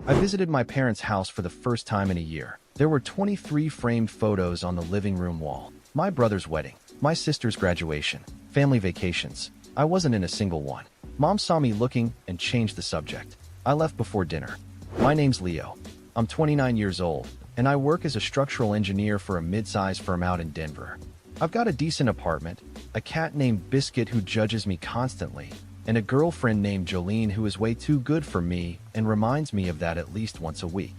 I visited my parents' house for the first time in a year. There were 23 framed photos on the living room wall. My brother's wedding, my sister's graduation, family vacations. I wasn't in a single one. Mom saw me looking and changed the subject. I left before dinner. My name's Leo. I'm 29 years old, and I work as a structural engineer for a mid-sized firm out in Denver. I've got a decent apartment, a cat named Biscuit who judges me constantly, and a girlfriend named Jolene who is way too good for me and reminds me of that at least once a week.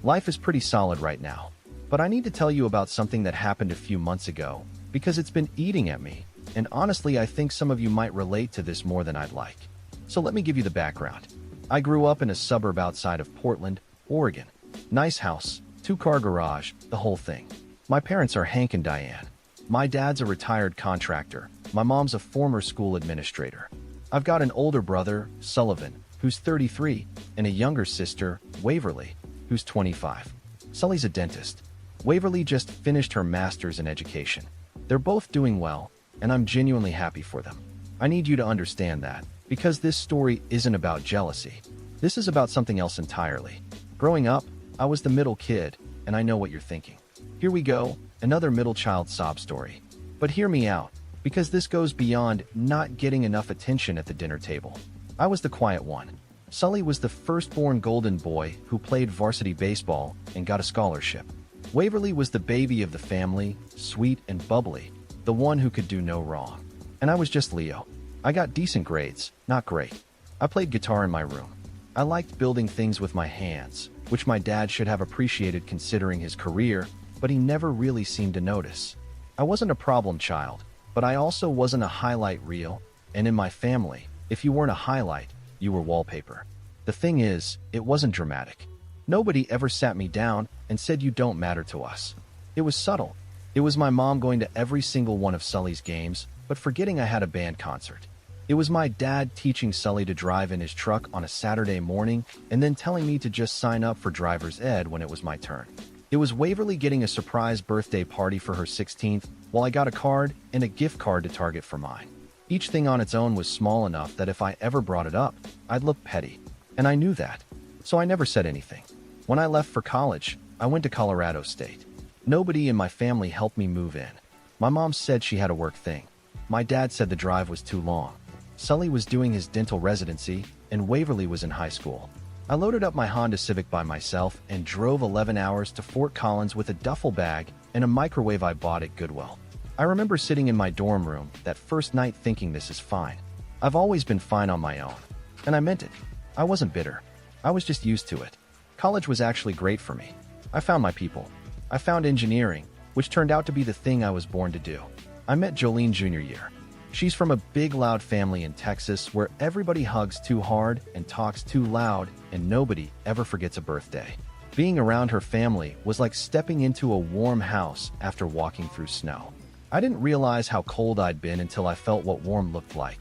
Life is pretty solid right now, but I need to tell you about something that happened a few months ago because it's been eating at me, and honestly I think some of you might relate to this more than I'd like. So let me give you the background. I grew up in a suburb outside of Portland, Oregon. Nice house, 2-car garage, the whole thing. My parents are Hank and Diane. My dad's a retired contractor. My mom's a former school administrator. I've got an older brother, Sullivan, who's 33, and a younger sister, Waverly, who's 25. Sully's a dentist. Waverly just finished her master's in education. They're both doing well, and I'm genuinely happy for them. I need you to understand that, because this story isn't about jealousy. This is about something else entirely. Growing up, I was the middle kid, and I know what you're thinking. Here we go, another middle child sob story. But hear me out, because this goes beyond not getting enough attention at the dinner table. I was the quiet one. Sully was the firstborn golden boy who played varsity baseball and got a scholarship. Waverly was the baby of the family, sweet and bubbly, the one who could do no wrong. And I was just Leo. I got decent grades, not great. I played guitar in my room. I liked building things with my hands, which my dad should have appreciated considering his career, but he never really seemed to notice. I wasn't a problem child, but I also wasn't a highlight reel, and in my family, if you weren't a highlight, you were wallpaper. The thing is, it wasn't dramatic. Nobody ever sat me down and said you don't matter to us. It was subtle. It was my mom going to every single one of Sully's games, but forgetting I had a band concert. It was my dad teaching Sully to drive in his truck on a Saturday morning and then telling me to just sign up for driver's ed when it was my turn. It was Waverly getting a surprise birthday party for her 16th, while I got a card and a gift card to Target for mine. Each thing on its own was small enough that if I ever brought it up, I'd look petty. And I knew that. So I never said anything. When I left for college, I went to Colorado State. Nobody in my family helped me move in. My mom said she had a work thing. My dad said the drive was too long. Sully was doing his dental residency, and Waverly was in high school. I loaded up my Honda Civic by myself and drove 11 hours to Fort Collins with a duffel bag and a microwave I bought at Goodwill. I remember sitting in my dorm room that first night thinking this is fine. I've always been fine on my own. And I meant it. I wasn't bitter. I was just used to it. College was actually great for me. I found my people. I found engineering, which turned out to be the thing I was born to do. I met Jolene junior year. She's from a big loud family in Texas where everybody hugs too hard and talks too loud and nobody ever forgets a birthday. Being around her family was like stepping into a warm house after walking through snow. I didn't realize how cold I'd been until I felt what warm looked like.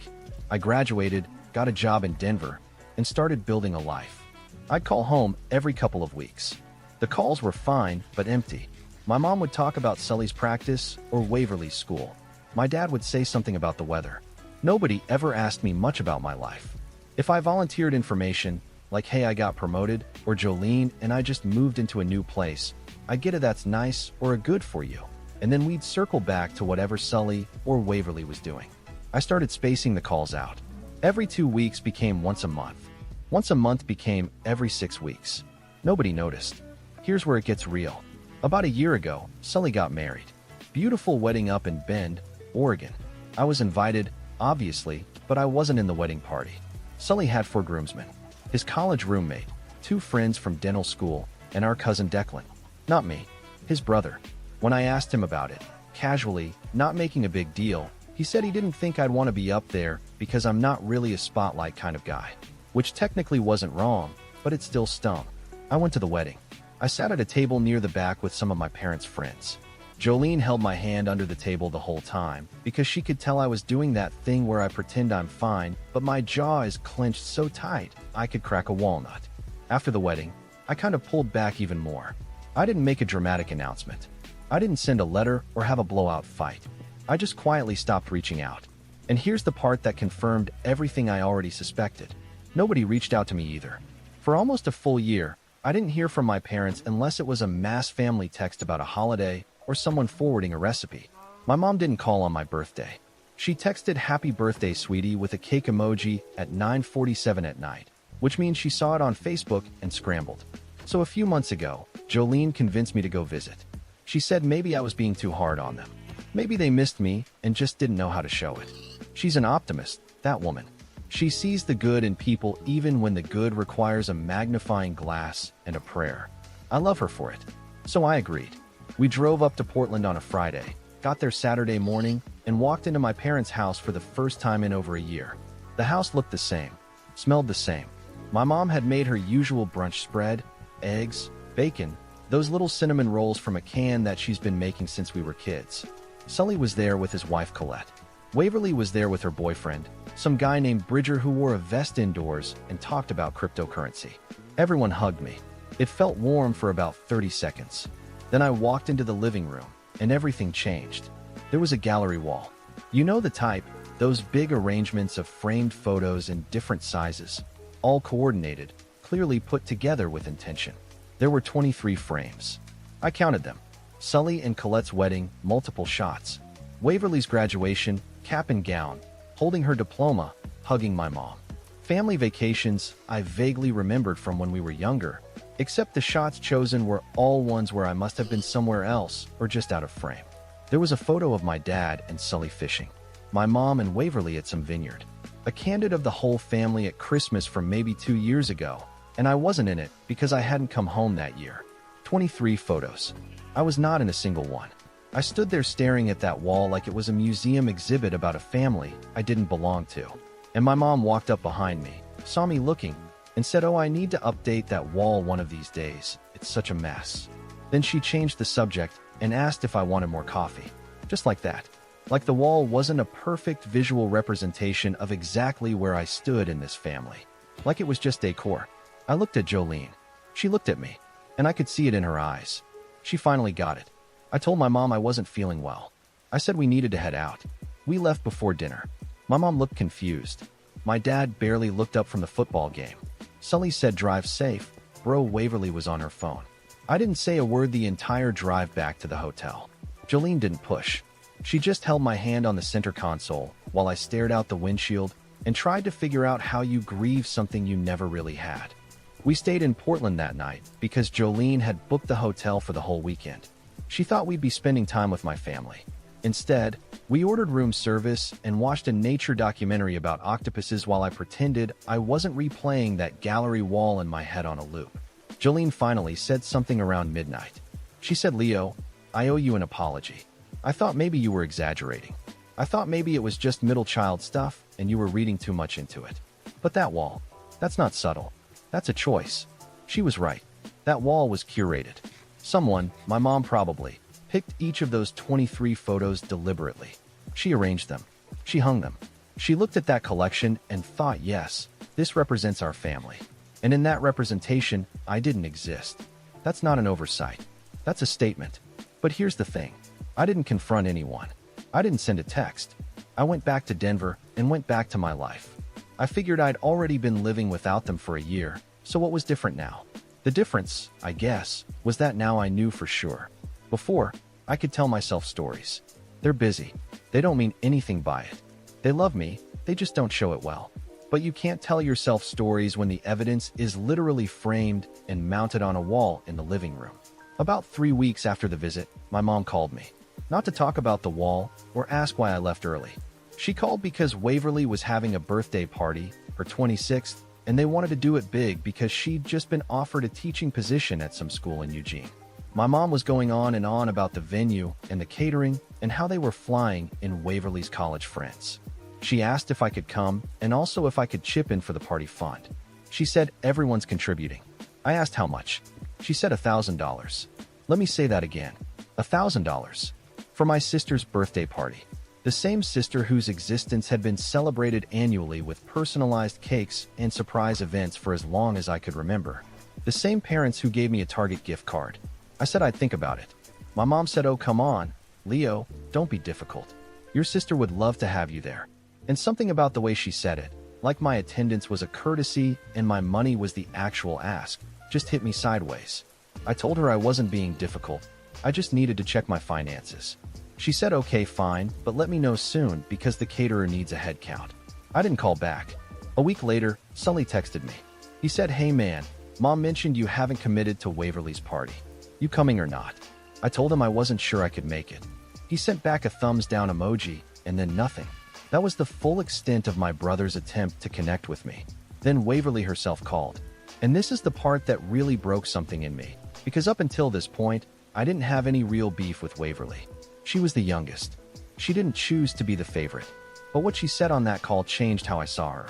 I graduated, got a job in Denver, and started building a life. I'd call home every couple of weeks. The calls were fine, but empty. My mom would talk about Sully's practice or Waverly's school. My dad would say something about the weather. Nobody ever asked me much about my life. If I volunteered information, like hey I got promoted, or Jolene and I just moved into a new place, I'd get a that's nice or a good for you, and then we'd circle back to whatever Sully or Waverly was doing. I started spacing the calls out. Every 2 weeks became once a month. Once a month became every 6 weeks. Nobody noticed. Here's where it gets real. About a year ago, Sully got married. Beautiful wedding up in Bend, Oregon. I was invited, obviously, but I wasn't in the wedding party. Sully had 4 groomsmen. His college roommate, 2 friends from dental school, and our cousin Declan. Not me, his brother. When I asked him about it, casually, not making a big deal, he said he didn't think I'd want to be up there because I'm not really a spotlight kind of guy. Which technically wasn't wrong, but it still stung. I went to the wedding. I sat at a table near the back with some of my parents' friends. Jolene held my hand under the table the whole time because she could tell I was doing that thing where I pretend I'm fine, but my jaw is clenched so tight I could crack a walnut. After the wedding, I kind of pulled back even more. I didn't make a dramatic announcement. I didn't send a letter or have a blowout fight. I just quietly stopped reaching out. And here's the part that confirmed everything I already suspected. Nobody reached out to me either. For almost a full year, I didn't hear from my parents unless it was a mass family text about a holiday or someone forwarding a recipe. My mom didn't call on my birthday. She texted "Happy birthday, sweetie" with a cake emoji at 9:47 at night, which means she saw it on Facebook and scrambled. So a few months ago, Jolene convinced me to go visit. She said maybe I was being too hard on them. Maybe they missed me and just didn't know how to show it. She's an optimist, that woman. She sees the good in people even when the good requires a magnifying glass and a prayer. I love her for it. So I agreed. We drove up to Portland on a Friday, got there Saturday morning, and walked into my parents' house for the first time in over a year. The house looked the same, smelled the same. My mom had made her usual brunch spread, eggs, bacon, those little cinnamon rolls from a can that she's been making since we were kids. Sully was there with his wife Colette. Waverly was there with her boyfriend, some guy named Bridger who wore a vest indoors and talked about cryptocurrency. Everyone hugged me. It felt warm for about 30 seconds. Then I walked into the living room, and everything changed. There was a gallery wall. You know the type, those big arrangements of framed photos in different sizes, all coordinated, clearly put together with intention. There were 23 frames. I counted them. Sully and Colette's wedding, multiple shots. Waverly's graduation, cap and gown, holding her diploma, hugging my mom. Family vacations I vaguely remembered from when we were younger, except the shots chosen were all ones where I must have been somewhere else or just out of frame. There was a photo of my dad and Sully fishing, my mom and Waverly at some vineyard, a candid of the whole family at Christmas from maybe 2 years ago, and I wasn't in it because I hadn't come home that year. 23 photos. I was not in a single one. I stood there staring at that wall like it was a museum exhibit about a family I didn't belong to. And my mom walked up behind me, saw me looking, and said, "Oh, I need to update that wall one of these days. It's such a mess." Then she changed the subject and asked if I wanted more coffee. Just like that. Like the wall wasn't a perfect visual representation of exactly where I stood in this family. Like it was just decor. I looked at Jolene. She looked at me, and I could see it in her eyes. She finally got it. I told my mom I wasn't feeling well. I said we needed to head out. We left before dinner. My mom looked confused. My dad barely looked up from the football game. Sully said drive safe. Bro Waverly was on her phone. I didn't say a word the entire drive back to the hotel. Jolene didn't push. She just held my hand on the center console while I stared out the windshield and tried to figure out how you grieve something you never really had. We stayed in Portland that night because Jolene had booked the hotel for the whole weekend. She thought we'd be spending time with my family. Instead, we ordered room service and watched a nature documentary about octopuses while I pretended I wasn't replaying that gallery wall in my head on a loop. Jolene finally said something around midnight. She said, "Leo, I owe you an apology. I thought maybe you were exaggerating. I thought maybe it was just middle child stuff and you were reading too much into it. But that wall, that's not subtle. That's a choice." She was right. That wall was curated. Someone, my mom probably, picked each of those 23 photos deliberately. She arranged them. She hung them. She looked at that collection and thought, yes, this represents our family. And in that representation, I didn't exist. That's not an oversight. That's a statement. But here's the thing. I didn't confront anyone. I didn't send a text. I went back to Denver and went back to my life. I figured I'd already been living without them for a year, so what was different now? The difference, I guess, was that now I knew for sure. Before, I could tell myself stories. They're busy. They don't mean anything by it. They love me, they just don't show it well. But you can't tell yourself stories when the evidence is literally framed and mounted on a wall in the living room. About 3 weeks after the visit, my mom called me. Not to talk about the wall or ask why I left early. She called because Waverly was having a birthday party, her 26th, and they wanted to do it big because she'd just been offered a teaching position at some school in Eugene. My mom was going on and on about the venue and the catering and how they were flying in Waverly's college friends. She asked if I could come and also if I could chip in for the party fund. She said everyone's contributing. I asked how much. She said $1,000. Let me say that again. $1,000. For my sister's birthday party. The same sister whose existence had been celebrated annually with personalized cakes and surprise events for as long as I could remember. The same parents who gave me a Target gift card. I said I'd think about it. My mom said, "Oh, come on, Leo, don't be difficult. Your sister would love to have you there." And something about the way she said it, like my attendance was a courtesy and my money was the actual ask, just hit me sideways. I told her I wasn't being difficult. I just needed to check my finances. She said okay, fine, but let me know soon because the caterer needs a head count. I didn't call back. A week later, Sully texted me. He said, "Hey man, Mom mentioned you haven't committed to Waverly's party. You coming or not?" I told him I wasn't sure I could make it. He sent back a thumbs down emoji, and then nothing. That was the full extent of my brother's attempt to connect with me. Then Waverly herself called. And this is the part that really broke something in me, because up until this point, I didn't have any real beef with Waverly. She was the youngest. She didn't choose to be the favorite. But what she said on that call changed how I saw her.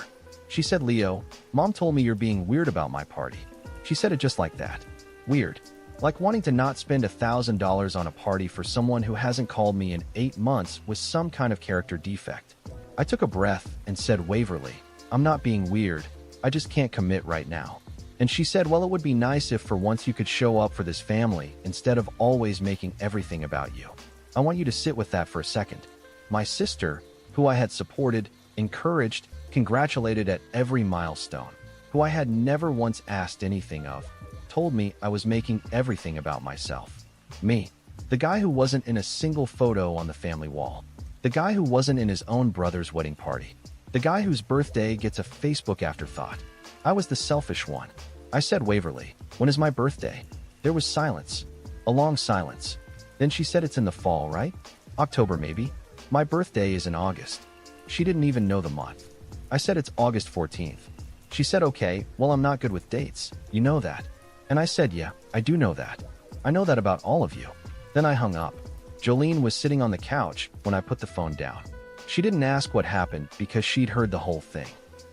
She said, "Leo, Mom told me you're being weird about my party." She said it just like that. Weird. Like wanting to not spend $1,000 on a party for someone who hasn't called me in 8 months with some kind of character defect. I took a breath and said, "Waverly, I'm not being weird. I just can't commit right now." And she said, "Well, it would be nice if for once you could show up for this family instead of always making everything about you. I want you to sit with that for a second." My sister, who I had supported, encouraged, congratulated at every milestone, who I had never once asked anything of, told me I was making everything about myself. Me, the guy who wasn't in a single photo on the family wall. The guy who wasn't in his own brother's wedding party. The guy whose birthday gets a Facebook afterthought. I was the selfish one. I said, "Waverly, when is my birthday?" There was silence. A long silence. Then she said, "It's in the fall, right? October maybe? My birthday is in August." She didn't even know the month. I said, "It's August 14th. She said, "Okay, well, I'm not good with dates. You know that." And I said, "Yeah, I do know that. I know that about all of you." Then I hung up. Jolene was sitting on the couch when I put the phone down. She didn't ask what happened because she'd heard the whole thing.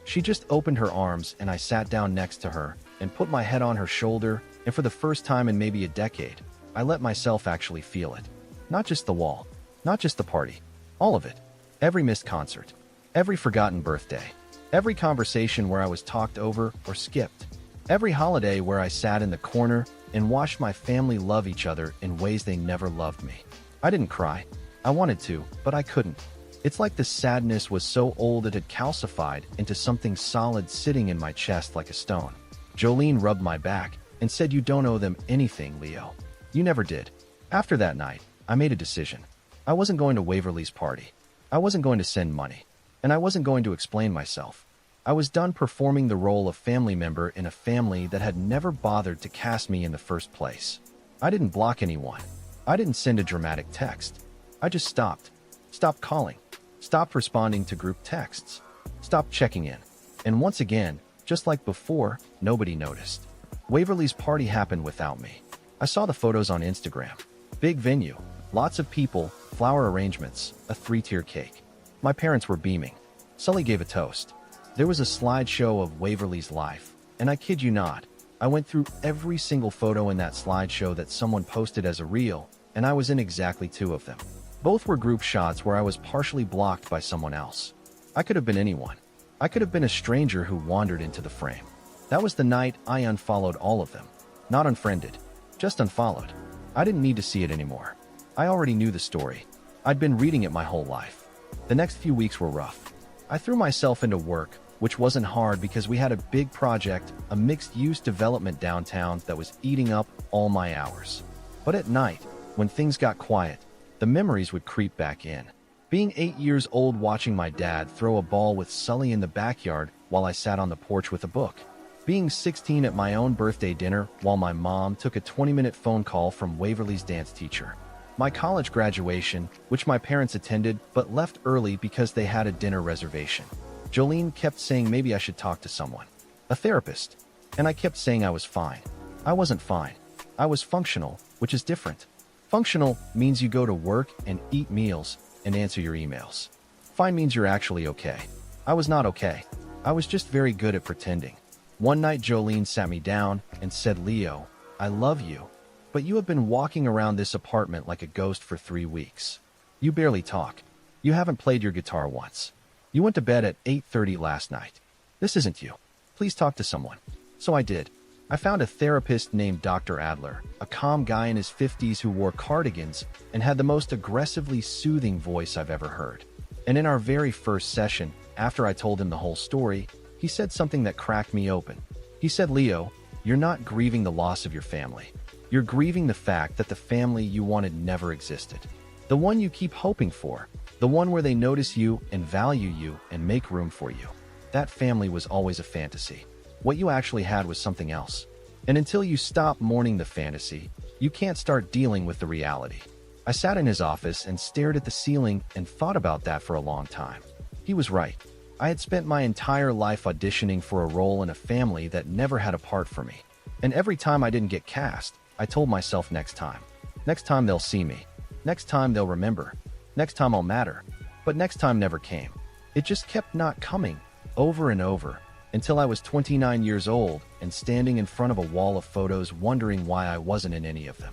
She just opened her arms and I sat down next to her and put my head on her shoulder, and for the first time in maybe a decade, I let myself actually feel it. Not just the wall, not just the party, all of it. Every missed concert, every forgotten birthday, every conversation where I was talked over or skipped, every holiday where I sat in the corner and watched my family love each other in ways they never loved me. I didn't cry. I wanted to, but I couldn't. It's like the sadness was so old it had calcified into something solid sitting in my chest like a stone. Jolene rubbed my back and said, "You don't owe them anything, Leo. You never did." After that night, I made a decision. I wasn't going to Waverly's party. I wasn't going to send money. And I wasn't going to explain myself. I was done performing the role of family member in a family that had never bothered to cast me in the first place. I didn't block anyone. I didn't send a dramatic text. I just stopped. Stopped calling. Stopped responding to group texts. Stopped checking in. And once again, just like before, nobody noticed. Waverly's party happened without me. I saw the photos on Instagram. Big venue, lots of people, flower arrangements, a 3-tier cake. My parents were beaming. Sully gave a toast. There was a slideshow of Waverly's life, and I kid you not, I went through every single photo in that slideshow that someone posted as a reel, and I was in exactly 2 of them. Both were group shots where I was partially blocked by someone else. I could have been anyone. I could have been a stranger who wandered into the frame. That was the night I unfollowed all of them. Not unfriended, just unfollowed. I didn't need to see it anymore. I already knew the story. I'd been reading it my whole life. The next few weeks were rough. I threw myself into work, which wasn't hard because we had a big project, a mixed-use development downtown that was eating up all my hours. But at night, when things got quiet, the memories would creep back in. Being 8 years old watching my dad throw a ball with Sully in the backyard while I sat on the porch with a book. Being 16 at my own birthday dinner while my mom took a 20-minute phone call from Waverly's dance teacher. My college graduation, which my parents attended but left early because they had a dinner reservation. Jolene kept saying maybe I should talk to someone. A therapist. And I kept saying I was fine. I wasn't fine. I was functional, which is different. Functional means you go to work and eat meals and answer your emails. Fine means you're actually okay. I was not okay. I was just very good at pretending. One night Jolene sat me down and said, "Leo, I love you, but you have been walking around this apartment like a ghost for 3 weeks. You barely talk. You haven't played your guitar once. You went to bed at 8:30 last night. This isn't you. Please talk to someone." So I did. I found a therapist named Dr. Adler, a calm guy in his 50s who wore cardigans and had the most aggressively soothing voice I've ever heard. And in our very first session, after I told him the whole story, he said something that cracked me open. He said, "Leo, you're not grieving the loss of your family. You're grieving the fact that the family you wanted never existed. The one you keep hoping for, the one where they notice you and value you and make room for you. That family was always a fantasy. What you actually had was something else. And until you stop mourning the fantasy, you can't start dealing with the reality. I sat in his office and stared at the ceiling and thought about that for a long time. He was right. I had spent my entire life auditioning for a role in a family that never had a part for me. And every time I didn't get cast, I told myself next time. Next time they'll see me. Next time they'll remember. Next time I'll matter. But next time never came. It just kept not coming, over and over, until I was 29 years old and standing in front of a wall of photos wondering why I wasn't in any of them.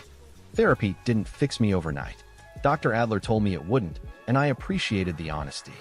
Therapy didn't fix me overnight. Dr. Adler told me it wouldn't, and I appreciated the honesty.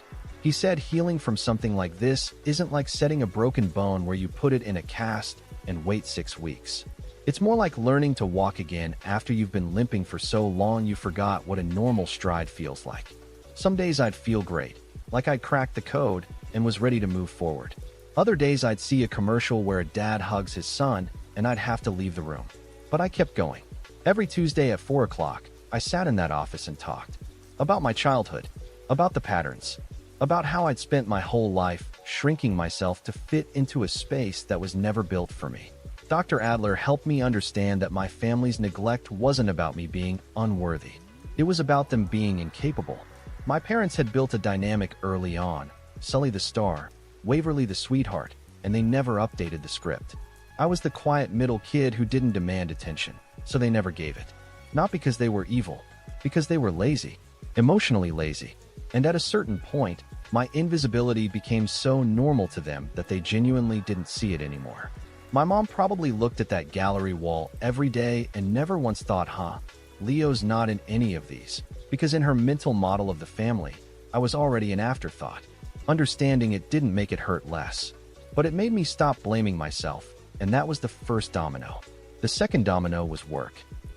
He said healing from something like this isn't like setting a broken bone where you put it in a cast and wait 6 weeks. It's more like learning to walk again after you've been limping for so long you forgot what a normal stride feels like. Some days I'd feel great, like I'd cracked the code and was ready to move forward. Other days I'd see a commercial where a dad hugs his son and I'd have to leave the room. But I kept going. Every Tuesday at 4 o'clock, I sat in that office and talked. About my childhood, about the patterns, about how I'd spent my whole life shrinking myself to fit into a space that was never built for me. Dr. Adler helped me understand that my family's neglect wasn't about me being unworthy. It was about them being incapable. My parents had built a dynamic early on, Sully the star, Waverly the sweetheart, and they never updated the script. I was the quiet middle kid who didn't demand attention, so they never gave it. Not because they were evil, because they were lazy, emotionally lazy. And at a certain point, my invisibility became so normal to them that they genuinely didn't see it anymore. My mom probably looked at that gallery wall every day and never once thought, Leo's not in any of these, because in her mental model of the family, I was already an afterthought. Understanding it didn't make it hurt less, but it made me stop blaming myself, and that was the first domino. The second domino was work.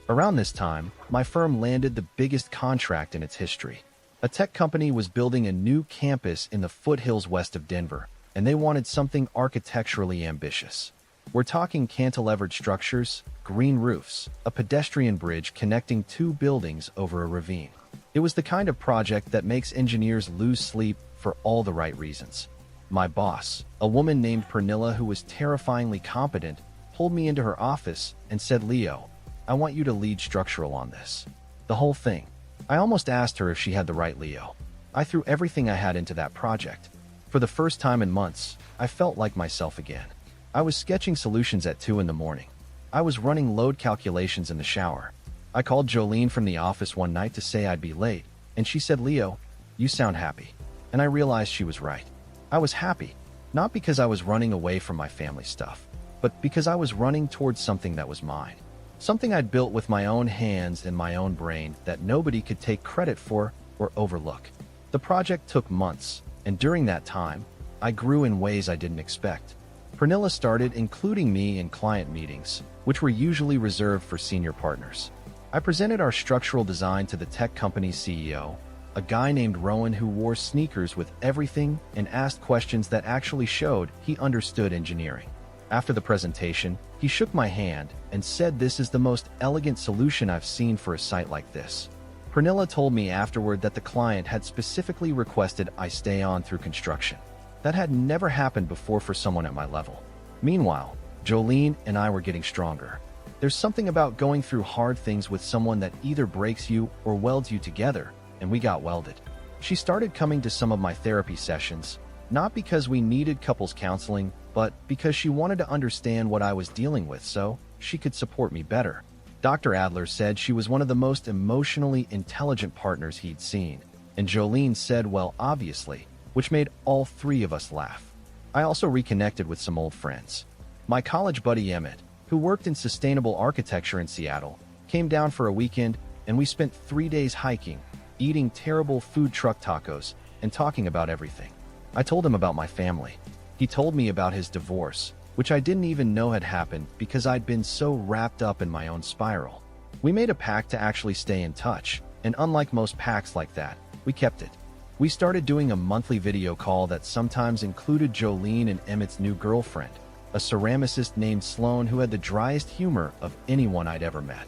Around this time, my firm landed the biggest contract in its history. A tech company was building a new campus in the foothills west of Denver, and they wanted something architecturally ambitious. We're talking cantilevered structures, green roofs, a pedestrian bridge connecting 2 buildings over a ravine. It was the kind of project that makes engineers lose sleep for all the right reasons. My boss, a woman named Pernilla who was terrifyingly competent, pulled me into her office and said, "Leo, I want you to lead structural on this. The whole thing." I almost asked her if she had the right Leo. I threw everything I had into that project. For the first time in months, I felt like myself again. I was sketching solutions at 2 in the morning. I was running load calculations in the shower. I called Jolene from the office one night to say I'd be late, and she said, "Leo, you sound happy." And I realized she was right. I was happy, not because I was running away from my family stuff, but because I was running towards something that was mine. Something I'd built with my own hands and my own brain that nobody could take credit for or overlook. The project took months, and during that time, I grew in ways I didn't expect. Pernilla started including me in client meetings, which were usually reserved for senior partners. I presented our structural design to the tech company's CEO, a guy named Rowan who wore sneakers with everything and asked questions that actually showed he understood engineering. After the presentation, he shook my hand and said, "This is the most elegant solution I've seen for a site like this." Pernilla told me afterward that the client had specifically requested I stay on through construction. That had never happened before for someone at my level. Meanwhile, Jolene and I were getting stronger. There's something about going through hard things with someone that either breaks you or welds you together, and we got welded. She started coming to some of my therapy sessions, not because we needed couples counseling, but because she wanted to understand what I was dealing with so she could support me better. Dr. Adler said she was one of the most emotionally intelligent partners he'd seen, and Jolene said, "Well, obviously," which made all 3 of us laugh. I also reconnected with some old friends. My college buddy Emmett, who worked in sustainable architecture in Seattle, came down for a weekend, and we spent 3 days hiking, eating terrible food truck tacos, and talking about everything. I told him about my family. He told me about his divorce, which I didn't even know had happened because I'd been so wrapped up in my own spiral. We made a pact to actually stay in touch, and unlike most pacts like that, we kept it. We started doing a monthly video call that sometimes included Jolene and Emmett's new girlfriend, a ceramicist named Sloane who had the driest humor of anyone I'd ever met.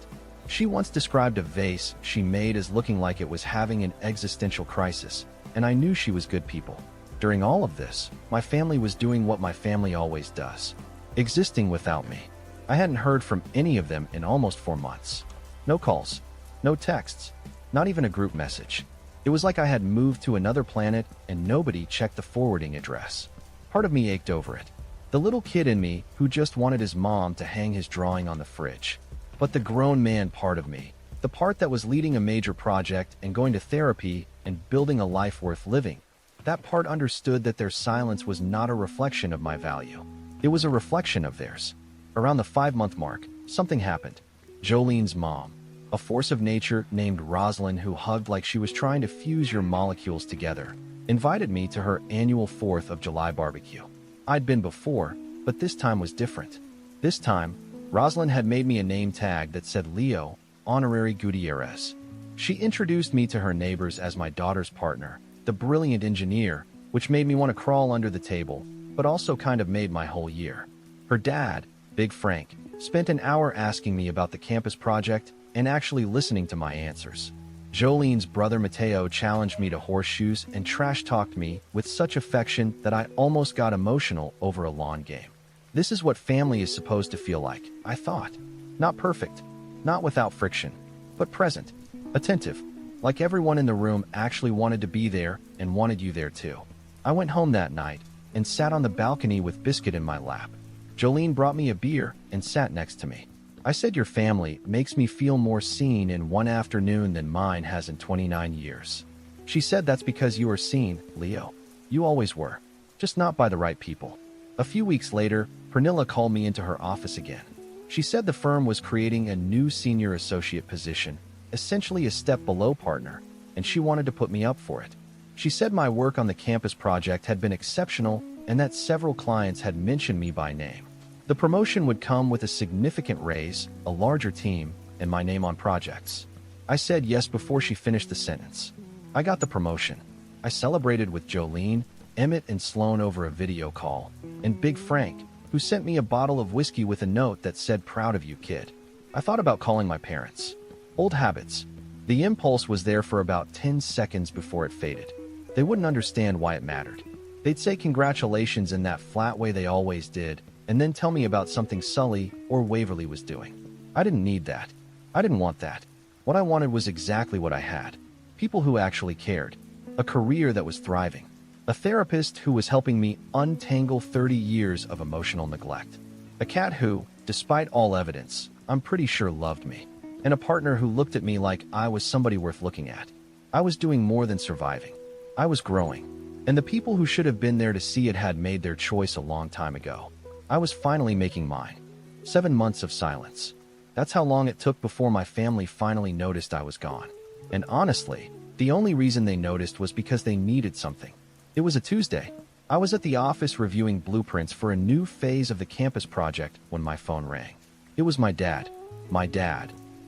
She once described a vase she made as looking like it was having an existential crisis, and I knew she was good people. During all of this, my family was doing what my family always does, existing without me. I hadn't heard from any of them in almost 4 months. No calls, no texts, not even a group message. It was like I had moved to another planet and nobody checked the forwarding address. Part of me ached over it. The little kid in me who just wanted his mom to hang his drawing on the fridge. But the grown man part of me, the part that was leading a major project and going to therapy and building a life worth living, that part understood that their silence was not a reflection of my value. It was a reflection of theirs. Around the 5-month mark, something happened. Jolene's mom, a force of nature named Rosalind who hugged like she was trying to fuse your molecules together, invited me to her annual 4th of July barbecue. I'd been before, but this time was different. This time, Rosalind had made me a name tag that said Leo, honorary Gutierrez. She introduced me to her neighbors as my daughter's partner, the brilliant engineer, which made me want to crawl under the table, but also kind of made my whole year. Her dad, Big Frank, spent an hour asking me about the campus project and actually listening to my answers. Jolene's brother Mateo challenged me to horseshoes and trash-talked me with such affection that I almost got emotional over a lawn game. This is what family is supposed to feel like, I thought. Not perfect, not without friction, but present, attentive, like everyone in the room actually wanted to be there and wanted you there too. I went home that night and sat on the balcony with biscuit in my lap. Jolene brought me a beer and sat next to me. I said, your family makes me feel more seen in one afternoon than mine has in 29 years. She said, that's because you are seen, Leo. You always were, just not by the right people. A few weeks later, Pernilla called me into her office again. She said the firm was creating a new senior associate position, essentially a step below partner, and she wanted to put me up for it. She said my work on the campus project had been exceptional and that several clients had mentioned me by name. The promotion would come with a significant raise, a larger team, and my name on projects. I said yes before she finished the sentence. I got the promotion. I celebrated with Jolene, Emmett, and Sloane over a video call, and Big Frank, who sent me a bottle of whiskey with a note that said, proud of you, kid. I thought about calling my parents. Old habits. The impulse was there for about 10 seconds before it faded. They wouldn't understand why it mattered. They'd say congratulations in that flat way they always did, and then tell me about something Sully or Waverly was doing. I didn't need that. I didn't want that. What I wanted was exactly what I had. People who actually cared. A career that was thriving. A therapist who was helping me untangle 30 years of emotional neglect. A cat who, despite all evidence, I'm pretty sure loved me. And a partner who looked at me like I was somebody worth looking at. I was doing more than surviving. I was growing. And the people who should have been there to see it had made their choice a long time ago. I was finally making mine. 7 months of silence. That's how long it took before my family finally noticed I was gone. And honestly, the only reason they noticed was because they needed something. It was a Tuesday. I was at the office reviewing blueprints for a new phase of the campus project when my phone rang. It was my dad,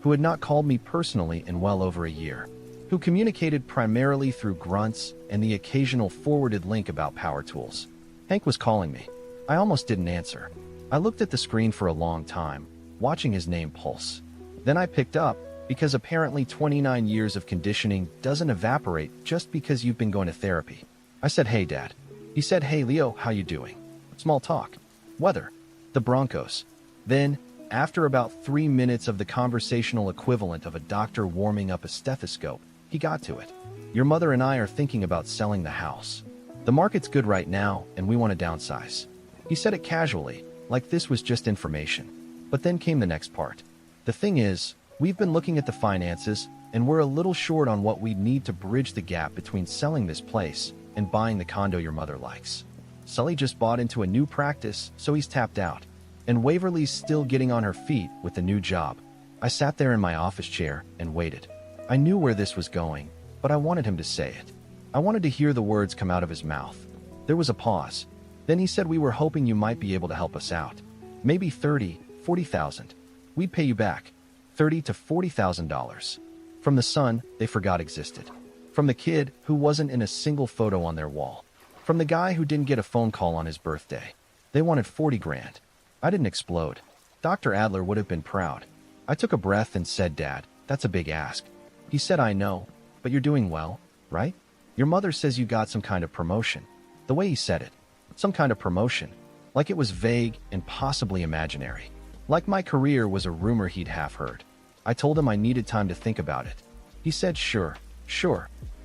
who had not called me personally in well over a year, who communicated primarily through grunts and the occasional forwarded link about power tools. Hank was calling me. I almost didn't answer. I looked at the screen for a long time, watching his name pulse. Then I picked up, because apparently 29 years of conditioning doesn't evaporate just because you've been going to therapy. I said, hey, Dad. He said, hey, Leo, how you doing? Small talk. Weather. The Broncos. Then, after about 3 minutes of the conversational equivalent of a doctor warming up a stethoscope, he got to it. Your mother and I are thinking about selling the house. The market's good right now, and we want to downsize. He said it casually, like this was just information. But then came the next part. The thing is, we've been looking at the finances, and we're a little short on what we'd need to bridge the gap between selling this place and buying the condo your mother likes. Sully just bought into a new practice, so he's tapped out. And Waverly's still getting on her feet with the new job. I sat there in my office chair and waited. I knew where this was going, but I wanted him to say it. I wanted to hear the words come out of his mouth. There was a pause. Then he said, we were hoping you might be able to help us out. Maybe 30, 40,000. We'd pay you back. $30,000 to $40,000. From the son they forgot existed. From the kid who wasn't in a single photo on their wall. From the guy who didn't get a phone call on his birthday. They wanted 40 grand. I didn't explode. Dr. Adler would have been proud. I took a breath and said, Dad, that's a big ask. He said, I know, but you're doing well, right? Your mother says you got some kind of promotion. The way he said it, some kind of promotion, like it was vague and possibly imaginary. Like my career was a rumor he'd half heard. I told him I needed time to think about it. He said, sure,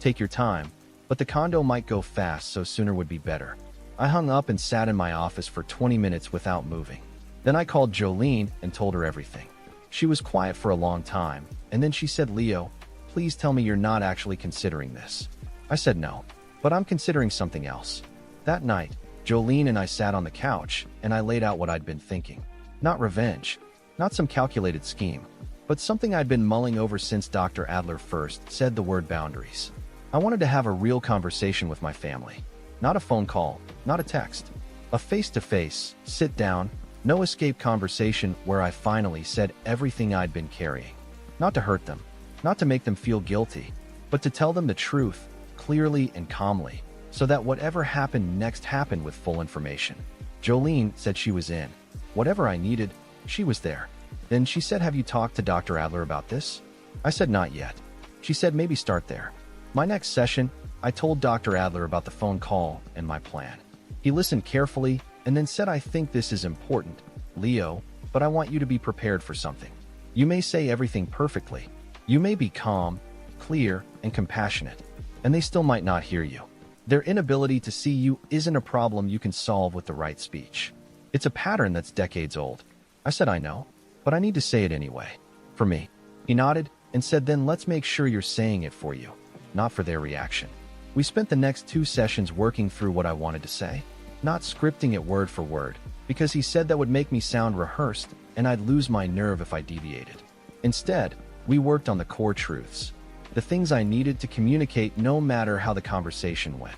take your time, but the condo might go fast, so sooner would be better. I hung up and sat in my office for 20 minutes without moving. Then I called Jolene and told her everything. She was quiet for a long time, and then she said, Leo, please tell me you're not actually considering this. I said no, but I'm considering something else. That night, Jolene and I sat on the couch, and I laid out what I'd been thinking. Not revenge, not some calculated scheme, but something I'd been mulling over since Dr. Adler first said the word boundaries. I wanted to have a real conversation with my family. Not a phone call, not a text. A face-to-face, sit-down, no-escape conversation where I finally said everything I'd been carrying. Not to hurt them, not to make them feel guilty, but to tell them the truth, clearly and calmly, so that whatever happened next happened with full information. Jolene said she was in. Whatever I needed, she was there. Then she said, have you talked to Dr. Adler about this? I said, not yet. She said, maybe start there. My next session, I told Dr. Adler about the phone call and my plan. He listened carefully and then said, I think this is important, Leo, but I want you to be prepared for something. You may say everything perfectly. You may be calm, clear, and compassionate, and they still might not hear you. Their inability to see you isn't a problem you can solve with the right speech. It's a pattern that's decades old. I said, I know, but I need to say it anyway. For me. He nodded and said, then let's make sure you're saying it for you, not for their reaction. We spent the next 2 sessions working through what I wanted to say, not scripting it word for word, because he said that would make me sound rehearsed and I'd lose my nerve if I deviated. Instead, we worked on the core truths, the things I needed to communicate no matter how the conversation went,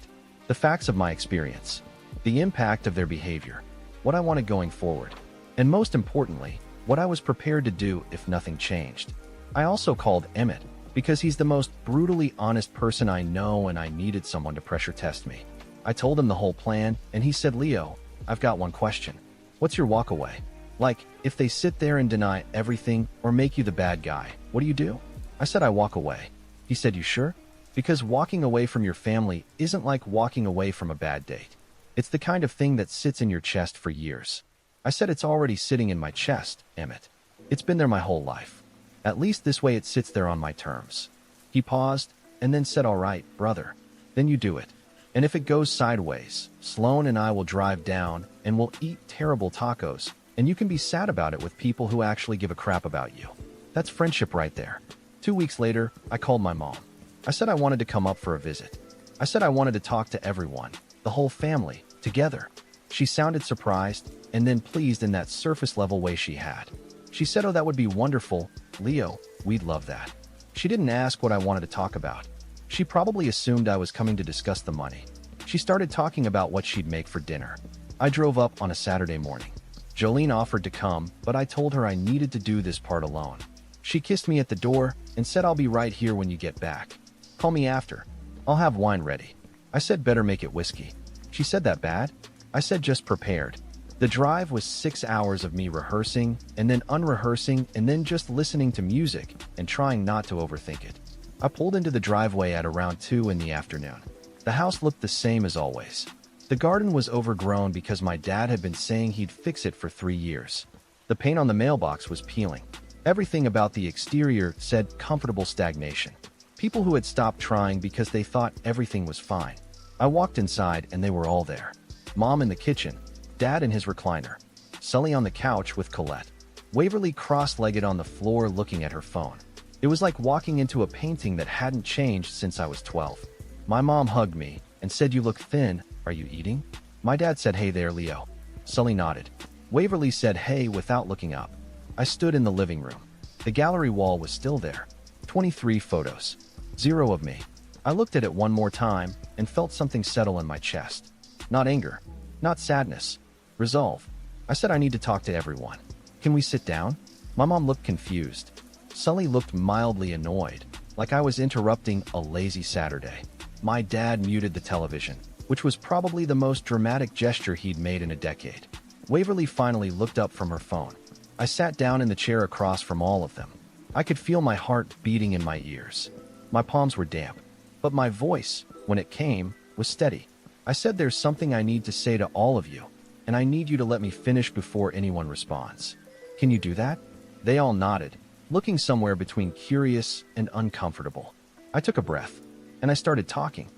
the facts of my experience, the impact of their behavior, what I wanted going forward, and most importantly, what I was prepared to do if nothing changed. I also called Emmett because he's the most brutally honest person I know and I needed someone to pressure test me. I told him the whole plan and he said, Leo, I've got one question. What's your walk away? Like, if they sit there and deny everything or make you the bad guy, what do? I said, I walk away. He said, you sure? Because walking away from your family isn't like walking away from a bad date. It's the kind of thing that sits in your chest for years. I said, it's already sitting in my chest, Emmett. It's been there my whole life. At least this way it sits there on my terms. He paused and then said, all right, brother, then you do it. And if it goes sideways, Sloan and I will drive down and we'll eat terrible tacos, and you can be sad about it with people who actually give a crap about you. That's friendship right there. 2 weeks later, I called my mom. I said I wanted to come up for a visit. I said I wanted to talk to everyone, the whole family, together. She sounded surprised and then pleased in that surface-level way she had. She said, oh, that would be wonderful, Leo, we'd love that. She didn't ask what I wanted to talk about. She probably assumed I was coming to discuss the money. She started talking about what she'd make for dinner. I drove up on a Saturday morning. Jolene offered to come, but I told her I needed to do this part alone. She kissed me at the door and said, I'll be right here when you get back. Call me after. I'll have wine ready. I said, better make it whiskey. She said, that bad? I said, just prepared. The drive was 6 hours of me rehearsing and then unrehearsing and then just listening to music and trying not to overthink it. I pulled into the driveway at around 2 in the afternoon. The house looked the same as always. The garden was overgrown because my dad had been saying he'd fix it for 3 years. The paint on the mailbox was peeling. Everything about the exterior said comfortable stagnation. People who had stopped trying because they thought everything was fine. I walked inside and they were all there. Mom in the kitchen, Dad in his recliner, Sully on the couch with Colette, Waverly cross-legged on the floor looking at her phone. It was like walking into a painting that hadn't changed since I was 12. My mom hugged me and said, you look thin, are you eating? My dad said, hey there, Leo. Sully nodded. Waverly said, hey, without looking up. I stood in the living room. The gallery wall was still there. 23 photos. 0 of me. I looked at it one more time and felt something settle in my chest. Not anger. Not sadness. Resolve. I said I need to talk to everyone. Can we sit down? My mom looked confused. Sully looked mildly annoyed, like I was interrupting a lazy Saturday. My dad muted the television, which was probably the most dramatic gesture he'd made in a decade. Waverly finally looked up from her phone. I sat down in the chair across from all of them. I could feel my heart beating in my ears. My palms were damp, but my voice, when it came, was steady. I said, there's something I need to say to all of you, and I need you to let me finish before anyone responds. Can you do that? They all nodded, looking somewhere between curious and uncomfortable. I took a breath, and I started talking.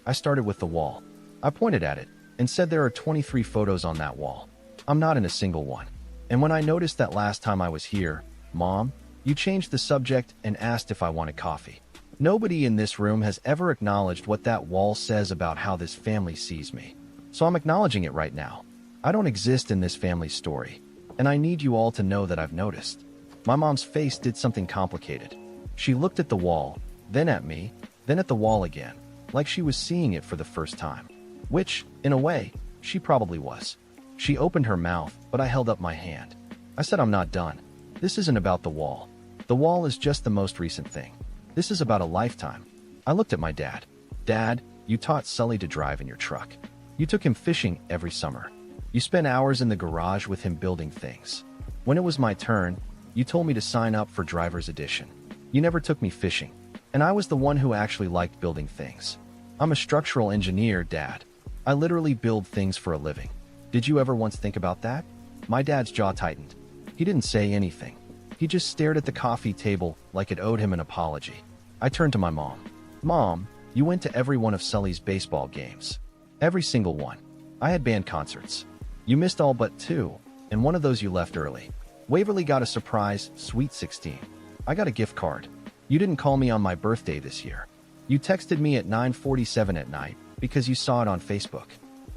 I started with the wall. I pointed at it and said there are 23 photos on that wall. I'm not in a single one. And when I noticed that last time I was here, Mom, you changed the subject and asked if I wanted coffee. Nobody in this room has ever acknowledged what that wall says about how this family sees me. So I'm acknowledging it right now. I don't exist in this family's story, and I need you all to know that I've noticed. My mom's face did something complicated. She looked at the wall, then at me, then at the wall again, like she was seeing it for the first time. Which, in a way, she probably was. She opened her mouth, but I held up my hand. I said, I'm not done. This isn't about the wall. The wall is just the most recent thing. This is about a lifetime. I looked at my dad. Dad, you taught Sully to drive in your truck. You took him fishing every summer. You spent hours in the garage with him building things. When it was my turn, you told me to sign up for driver's edition. You never took me fishing, and I was the one who actually liked building things. I'm a structural engineer, Dad. I literally build things for a living. Did you ever once think about that? My dad's jaw tightened. He didn't say anything. He just stared at the coffee table like it owed him an apology. I turned to my mom. Mom, you went to every one of Sully's baseball games. Every single one. I had band concerts. You missed all but 2, and one of those you left early. Waverly got a surprise Sweet 16. I got a gift card. You didn't call me on my birthday this year. You texted me at 9:47 at night because you saw it on Facebook.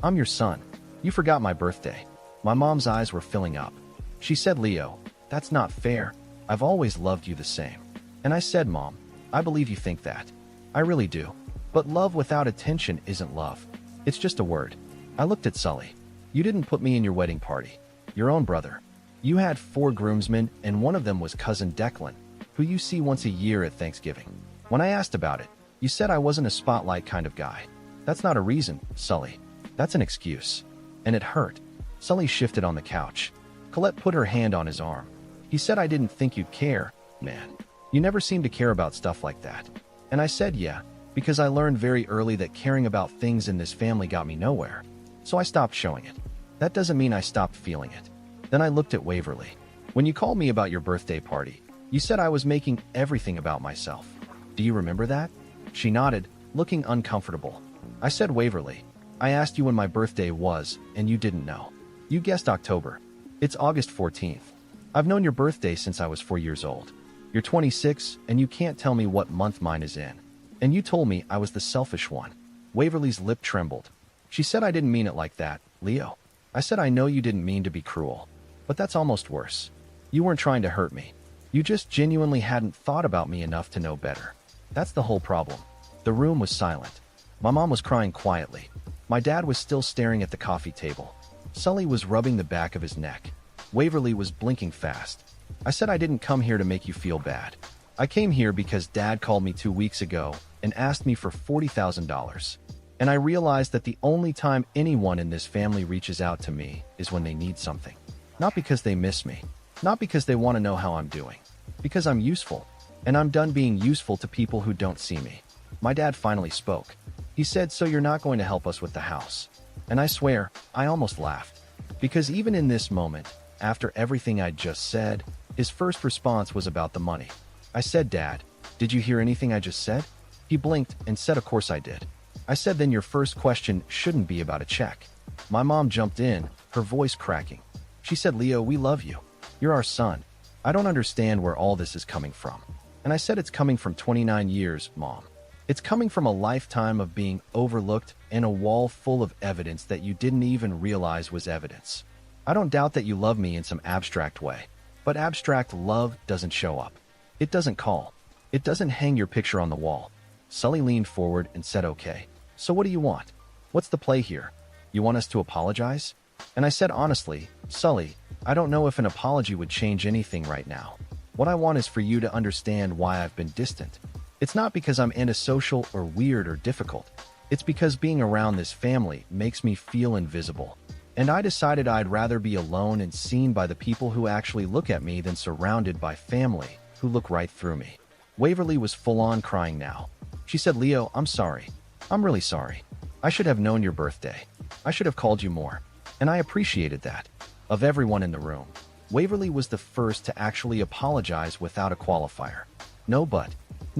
I'm your son. You forgot my birthday. My mom's eyes were filling up. She said, Leo, that's not fair. I've always loved you the same. And I said, Mom, I believe you think that. I really do. But love without attention isn't love. It's just a word. I looked at Sully. You didn't put me in your wedding party. Your own brother. You had 4 groomsmen, and one of them was cousin Declan, who you see once a year at Thanksgiving. When I asked about it, you said I wasn't a spotlight kind of guy. That's not a reason, Sully. That's an excuse. And it hurt. Sully shifted on the couch. Colette put her hand on his arm. He said, I didn't think you'd care, man. You never seem to care about stuff like that. And I said, yeah, because I learned very early that caring about things in this family got me nowhere. So I stopped showing it. That doesn't mean I stopped feeling it. Then I looked at Waverly. When you called me about your birthday party, you said I was making everything about myself. Do you remember that? She nodded, looking uncomfortable. I said, Waverly, I asked you when my birthday was, and you didn't know. You guessed October. It's August 14th. I've known your birthday since I was 4 years old. You're 26, and you can't tell me what month mine is in. And you told me I was the selfish one. Waverly's lip trembled. She said, I didn't mean it like that, Leo. I said, I know you didn't mean to be cruel. But that's almost worse. You weren't trying to hurt me. You just genuinely hadn't thought about me enough to know better. That's the whole problem. The room was silent. My mom was crying quietly. My dad was still staring at the coffee table. Sully was rubbing the back of his neck. Waverly was blinking fast. I said, I didn't come here to make you feel bad. I came here because Dad called me 2 weeks ago and asked me for $40,000. And I realized that the only time anyone in this family reaches out to me is when they need something. Not because they miss me. Not because they want to know how I'm doing. Because I'm useful. And I'm done being useful to people who don't see me. My dad finally spoke. He said, so you're not going to help us with the house. And I swear, I almost laughed. Because even in this moment, after everything I'd just said, his first response was about the money. I said, Dad, did you hear anything I just said? He blinked and said, of course I did. I said, then your first question shouldn't be about a check. My mom jumped in, her voice cracking. She said, Leo, we love you. You're our son. I don't understand where all this is coming from. And I said, it's coming from 29 years, Mom. It's coming from a lifetime of being overlooked and a wall full of evidence that you didn't even realize was evidence. I don't doubt that you love me in some abstract way. But abstract love doesn't show up. It doesn't call. It doesn't hang your picture on the wall. Sully leaned forward and said, okay. So what do you want? What's the play here? You want us to apologize? And I said, honestly, Sully, I don't know if an apology would change anything right now. What I want is for you to understand why I've been distant. It's not because I'm antisocial or weird or difficult. It's because being around this family makes me feel invisible. And I decided I'd rather be alone and seen by the people who actually look at me than surrounded by family who look right through me. Waverly was full-on crying now. She said, "Leo, I'm sorry. I'm really sorry. I should have known your birthday. I should have called you more." And I appreciated that. Of everyone in the room, Waverly was the first to actually apologize without a qualifier. No,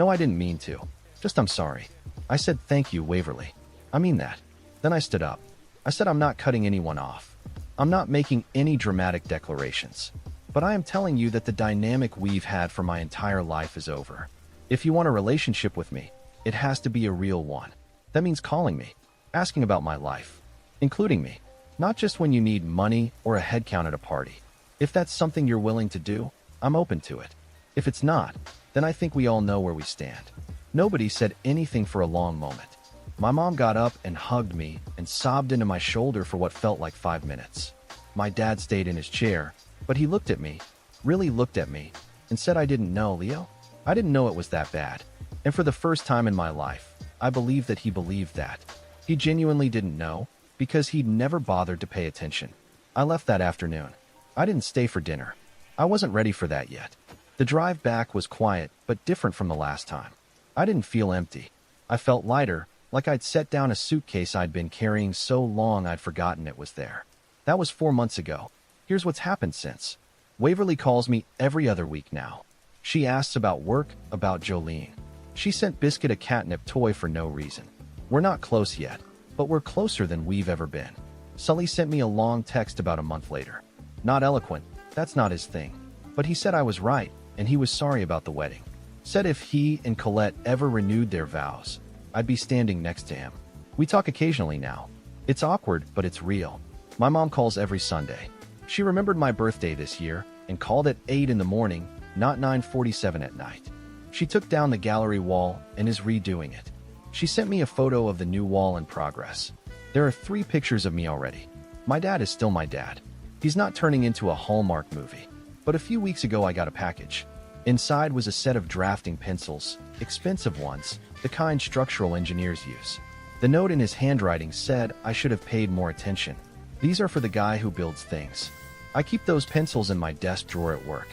I didn't mean to. Just I'm sorry. I said, "Thank you, Waverly. I mean that." Then I stood up. I said, "I'm not cutting anyone off. I'm not making any dramatic declarations. But I am telling you that the dynamic we've had for my entire life is over. If you want a relationship with me, it has to be a real one. That means calling me, asking about my life, including me, not just when you need money or a head count at a party. If that's something you're willing to do, I'm open to it. If it's not, then I think we all know where we stand." Nobody said anything for a long moment. My mom got up and hugged me and sobbed into my shoulder for what felt like 5 minutes. My dad stayed in his chair, but he looked at me, really looked at me, and said, "I didn't know, Leo. I didn't know it was that bad." And for the first time in my life, I believe that he believed that. He genuinely didn't know, because he'd never bothered to pay attention. I left that afternoon. I didn't stay for dinner. I wasn't ready for that yet. The drive back was quiet, but different from the last time. I didn't feel empty. I felt lighter, like I'd set down a suitcase I'd been carrying so long I'd forgotten it was there. That was 4 months ago. Here's what's happened since. Waverly calls me every other week now. She asks about work, about Jolene. She sent Biscuit a catnip toy for no reason. We're not close yet, but we're closer than we've ever been. Sully sent me a long text about a month later. Not eloquent, that's not his thing. But he said I was right, and he was sorry about the wedding. Said if he and Colette ever renewed their vows, I'd be standing next to him. We talk occasionally now. It's awkward, but it's real. My mom calls every Sunday. She remembered my birthday this year and called at 8 in the morning, not 9:47 at night. She took down the gallery wall and is redoing it. She sent me a photo of the new wall in progress. There are 3 pictures of me already. My dad is still my dad. He's not turning into a Hallmark movie. But a few weeks ago I got a package. Inside was a set of drafting pencils, expensive ones, the kind structural engineers use. The note in his handwriting said I should have paid more attention. "These are for the guy who builds things." I keep those pencils in my desk drawer at work.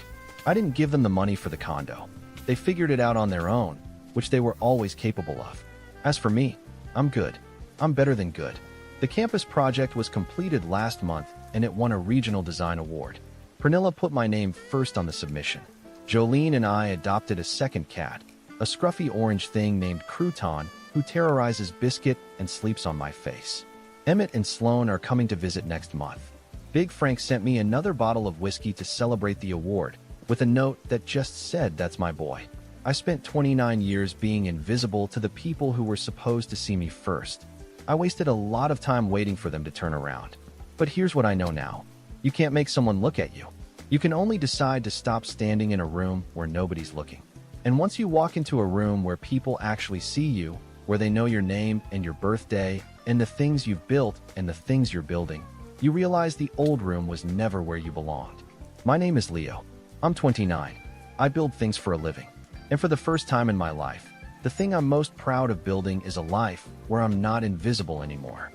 I didn't give them the money for the condo. They figured it out on their own, which they were always capable of. As for me, I'm good. I'm better than good. The campus project was completed last month and it won a regional design award. Pernilla put my name first on the submission. Jolene and I adopted a second cat, a scruffy orange thing named Crouton, who terrorizes Biscuit and sleeps on my face. Emmett and Sloan are coming to visit next month. Big Frank sent me another bottle of whiskey to celebrate the award, with a note that just said that's my boy. I spent 29 years being invisible to the people who were supposed to see me first. I wasted a lot of time waiting for them to turn around. But here's what I know now. You can't make someone look at you. You can only decide to stop standing in a room where nobody's looking. And once you walk into a room where people actually see you, where they know your name and your birthday and the things you've built and the things you're building, you realize the old room was never where you belonged. My name is Leo. I'm 29. I build things for a living. And for the first time in my life, the thing I'm most proud of building is a life where I'm not invisible anymore.